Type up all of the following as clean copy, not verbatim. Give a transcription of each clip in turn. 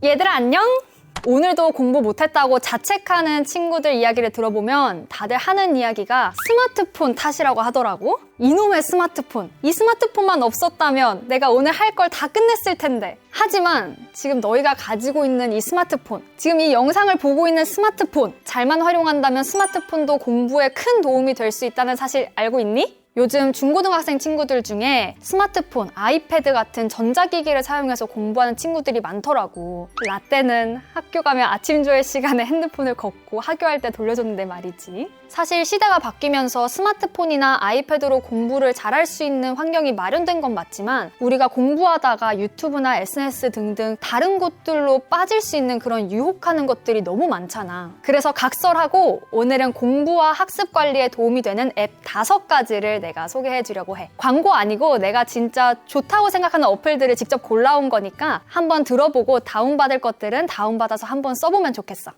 얘들아 안녕? 오늘도 공부 못했다고 자책하는 친구들 이야기를 들어보면 다들 하는 이야기가 스마트폰 탓이라고 하더라고. 이놈의 스마트폰. 이 스마트폰만 없었다면 내가 오늘 할 걸 다 끝냈을 텐데. 하지만 지금 너희가 가지고 있는 이 스마트폰, 지금 이 영상을 보고 있는 스마트폰, 잘만 활용한다면 스마트폰도 공부에 큰 도움이 될 수 있다는 사실 알고 있니? 요즘 중고등학생 친구들 중에 스마트폰, 아이패드 같은 전자기기를 사용해서 공부하는 친구들이 많더라고. 라떼는 학교 가면 아침 조회 시간에 핸드폰을 걷고 학교할 때 돌려줬는데 말이지. 사실 시대가 바뀌면서 스마트폰이나 아이패드로 공부를 잘할 수 있는 환경이 마련된 건 맞지만 우리가 공부하다가 유튜브나 SNS 등등 다른 곳들로 빠질 수 있는 그런 유혹하는 것들이 너무 많잖아. 그래서 각설하고 오늘은 공부와 학습 관리에 도움이 되는 앱 5가지를 내가 소개해 주려고 해. 광고 아니고 내가 진짜 좋다고 생각하는 어플들을 직접 골라온 거니까 한번 들어보고 다운받을 것들은 다운받아서 한번 써보면 좋겠어.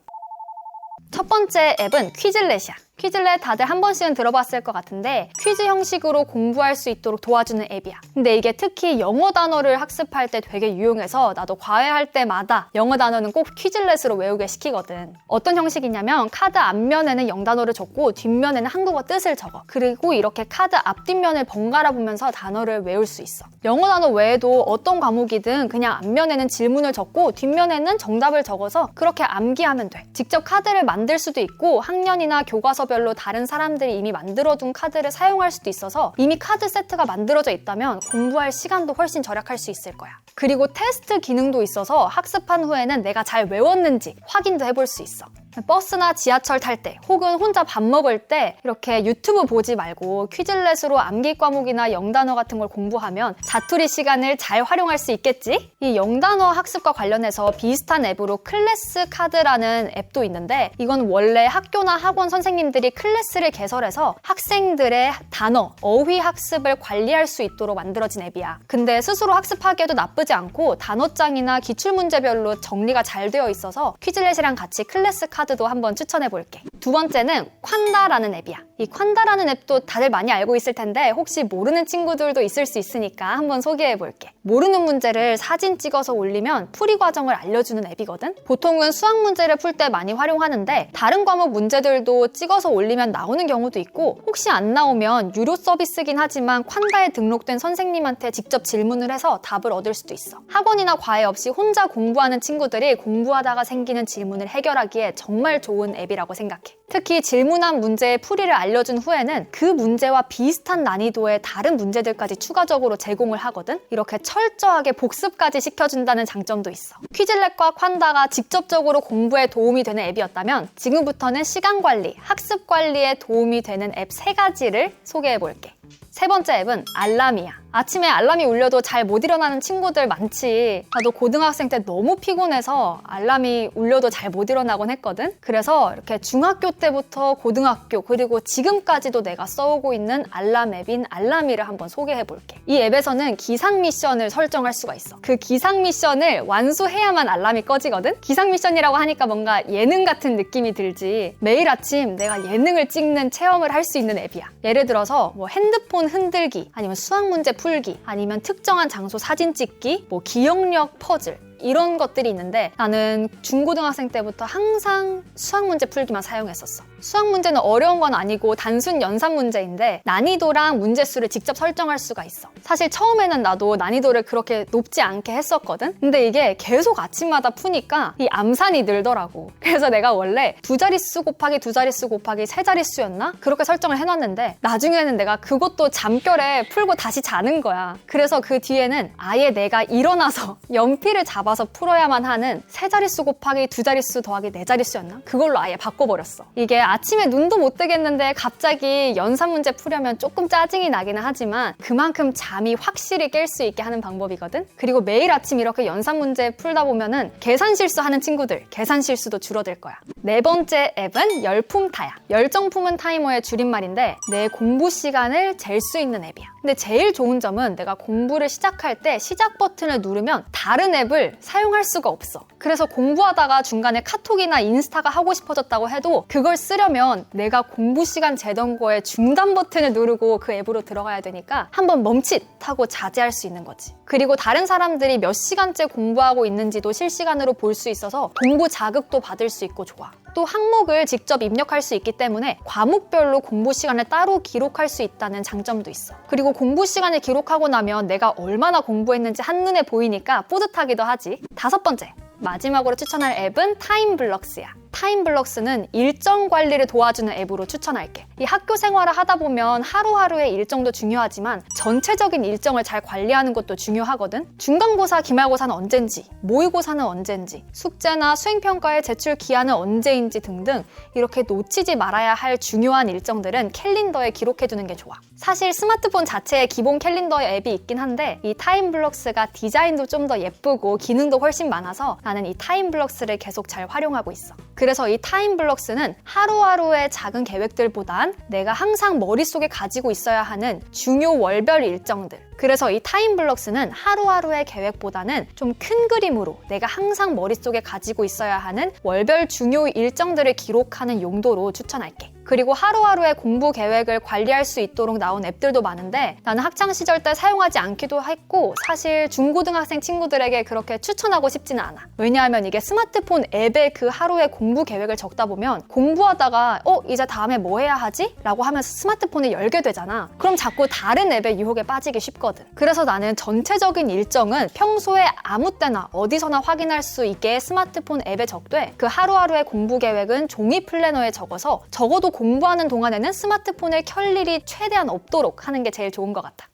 첫 번째 앱은 퀴즐렛이야. 퀴즐렛 다들 한 번씩은 들어봤을 것 같은데 퀴즈 형식으로 공부할 수 있도록 도와주는 앱이야. 근데 이게 특히 영어 단어를 학습할 때 되게 유용해서 나도 과외할 때마다 영어 단어는 꼭 퀴즐렛으로 외우게 시키거든. 어떤 형식이냐면 카드 앞면에는 영단어를 적고 뒷면에는 한국어 뜻을 적어. 그리고 이렇게 카드 앞뒷면을 번갈아 보면서 단어를 외울 수 있어. 영어 단어 외에도 어떤 과목이든 그냥 앞면에는 질문을 적고 뒷면에는 정답을 적어서 그렇게 암기하면 돼. 직접 카드를 만들 수도 있고 학년이나 교과서 별로 다른 사람들이 이미 만들어둔 카드를 사용할 수도 있어서 이미 카드 세트가 만들어져 있다면 공부할 시간도 훨씬 절약할 수 있을 거야. 그리고 테스트 기능도 있어서 학습한 후에는 내가 잘 외웠는지 확인도 해볼 수 있어. 버스나 지하철 탈 때 혹은 혼자 밥 먹을 때 이렇게 유튜브 보지 말고 퀴즐렛으로 암기 과목이나 영단어 같은 걸 공부하면 자투리 시간을 잘 활용할 수 있겠지? 이 영단어 학습과 관련해서 비슷한 앱으로 클래스 카드라는 앱도 있는데 이건 원래 학교나 학원 선생님들이 클래스를 개설해서 학생들의 단어, 어휘 학습을 관리할 수 있도록 만들어진 앱이야. 근데 스스로 학습하기에도 나쁘지 않고 단어장이나 기출문제별로 정리가 잘 되어 있어서 퀴즐렛이랑 같이 클래스 카드도 한번 추천해볼게. 두 번째는 콴다라는 앱이야. 이 콴다라는 앱도 다들 많이 알고 있을 텐데 혹시 모르는 친구들도 있을 수 있으니까 한번 소개해볼게. 모르는 문제를 사진 찍어서 올리면 풀이 과정을 알려주는 앱이거든? 보통은 수학 문제를 풀 때 많이 활용하는데 다른 과목 문제들도 찍어서 올리면 나오는 경우도 있고 혹시 안 나오면 유료 서비스긴 하지만 콴다에 등록된 선생님한테 직접 질문을 해서 답을 얻을 수도 있어. 학원이나 과외 없이 혼자 공부하는 친구들이 공부하다가 생기는 질문을 해결하기에 정말 좋은 앱이라고 생각해. 특히 질문한 문제의 풀이를 알려준 후에는 그 문제와 비슷한 난이도의 다른 문제들까지 추가적으로 제공을 하거든? 이렇게 철저하게 복습까지 시켜준다는 장점도 있어. 퀴즐렛과 콴다가 직접적으로 공부에 도움이 되는 앱이었다면 지금부터는 시간 관리, 학습 관리에 도움이 되는 앱 3가지를 소개해볼게. 세 번째 앱은 알람이야. 아침에 알람이 울려도 잘 못 일어나는 친구들 많지. 나도 고등학생 때 너무 피곤해서 알람이 울려도 잘 못 일어나곤 했거든. 그래서 이렇게 중학교 때부터 고등학교 그리고 지금까지도 내가 써오고 있는 알람 앱인 알람이를 한번 소개해볼게. 이 앱에서는 기상 미션을 설정할 수가 있어. 그 기상 미션을 완수해야만 알람이 꺼지거든. 기상 미션이라고 하니까 뭔가 예능 같은 느낌이 들지. 매일 아침 내가 예능을 찍는 체험을 할 수 있는 앱이야. 예를 들어서 뭐 핸드폰 흔들기 아니면 수학 문제 풀기 아니면 특정한 장소 사진 찍기 뭐 기억력 퍼즐 이런 것들이 있는데 나는 중고등학생 때부터 항상 수학 문제 풀기만 사용했었어. 수학 문제는 어려운 건 아니고 단순 연산 문제인데 난이도랑 문제수를 직접 설정할 수가 있어. 사실 처음에는 나도 난이도를 그렇게 높지 않게 했었거든? 근데 이게 계속 아침마다 푸니까 이 암산이 늘더라고. 그래서 내가 원래 2자릿수 곱하기 2자릿수 곱하기 3자릿수였나? 그렇게 설정을 해놨는데 나중에는 내가 그것도 잠결에 풀고 다시 자는 거야. 그래서 그 뒤에는 아예 내가 일어나서 연필을 잡아서 풀어야만 하는 3자릿수 곱하기 2자릿수 더하기 4자릿수였나? 그걸로 아예 바꿔버렸어. 이게 아침에 눈도 못 뜨겠는데 갑자기 연산 문제 풀려면 조금 짜증이 나기는 하지만 그만큼 잠이 확실히 깰 수 있게 하는 방법이거든? 그리고 매일 아침 이렇게 연산 문제 풀다 보면은 계산 실수하는 친구들 계산 실수도 줄어들 거야. 네 번째 앱은 열품타야. 열정 품은 타이머의 줄임말인데 내 공부 시간을 잴 수 있는 앱이야. 근데 제일 좋은 점은 내가 공부를 시작할 때 시작 버튼을 누르면 다른 앱을 사용할 수가 없어. 그래서 공부하다가 중간에 카톡이나 인스타가 하고 싶어졌다고 해도 그걸 쓰려면 내가 공부 시간 재던 거에 중단 버튼을 누르고 그 앱으로 들어가야 되니까 한번 멈칫하고 자제할 수 있는 거지. 그리고 다른 사람들이 몇 시간째 공부하고 있는지도 실시간으로 볼 수 있어서 공부 자극도 받을 수 있고 좋아. 또 항목을 직접 입력할 수 있기 때문에 과목별로 공부 시간을 따로 기록할 수 있다는 장점도 있어. 그리고 공부 시간을 기록하고 나면 내가 얼마나 공부했는지 한눈에 보이니까 뿌듯하기도 하지. 5번째, 마지막으로 추천할 앱은 타임블럭스야. 타임블럭스는 일정 관리를 도와주는 앱으로 추천할게. 이 학교 생활을 하다 보면 하루하루의 일정도 중요하지만 전체적인 일정을 잘 관리하는 것도 중요하거든. 중간고사, 기말고사는 언젠지, 모의고사는 언젠지, 숙제나 수행평가의 제출 기한은 언제인지 등등 이렇게 놓치지 말아야 할 중요한 일정들은 캘린더에 기록해두는 게 좋아. 사실 스마트폰 자체에 기본 캘린더 앱이 있긴 한데 이 타임블럭스가 디자인도 좀 더 예쁘고 기능도 훨씬 많아서 나는 이 타임블럭스를 계속 잘 활용하고 있어. 그래서 이 타임블럭스는 하루하루의 작은 계획들보단 내가 항상 머릿속에 가지고 있어야 하는 중요 월별 일정들, 그래서 이 타임블럭스는 하루하루의 계획보다는 좀 큰 그림으로 내가 항상 머릿속에 가지고 있어야 하는 월별 중요 일정들을 기록하는 용도로 추천할게. 그리고 하루하루의 공부 계획을 관리할 수 있도록 나온 앱들도 많은데 나는 학창시절 때 사용하지 않기도 했고 사실 중고등학생 친구들에게 그렇게 추천하고 싶지는 않아. 왜냐하면 이게 스마트폰 앱에 그 하루의 공부 계획을 적다 보면 공부하다가 이제 다음에 뭐 해야 하지? 라고 하면서 스마트폰을 열게 되잖아. 그럼 자꾸 다른 앱의 유혹에 빠지기 쉽거든. 그래서 나는 전체적인 일정은 평소에 아무 때나 어디서나 확인할 수 있게 스마트폰 앱에 적되 그 하루하루의 공부 계획은 종이 플래너에 적어서 적어도 공부하는 동안에는 스마트폰을 켤 일이 최대한 없도록 하는 게 제일 좋은 것 같아.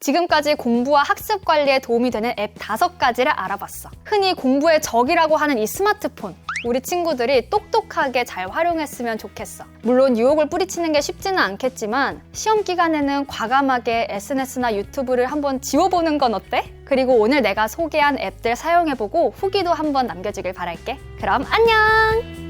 지금까지 공부와 학습 관리에 도움이 되는 앱 5가지를 알아봤어. 흔히 공부의 적이라고 하는 이 스마트폰, 우리 친구들이 똑똑하게 잘 활용했으면 좋겠어. 물론 유혹을 뿌리치는 게 쉽지는 않겠지만 시험 기간에는 과감하게 SNS나 유튜브를 한번 지워보는 건 어때? 그리고 오늘 내가 소개한 앱들 사용해보고 후기도 한번 남겨주길 바랄게. 그럼 안녕!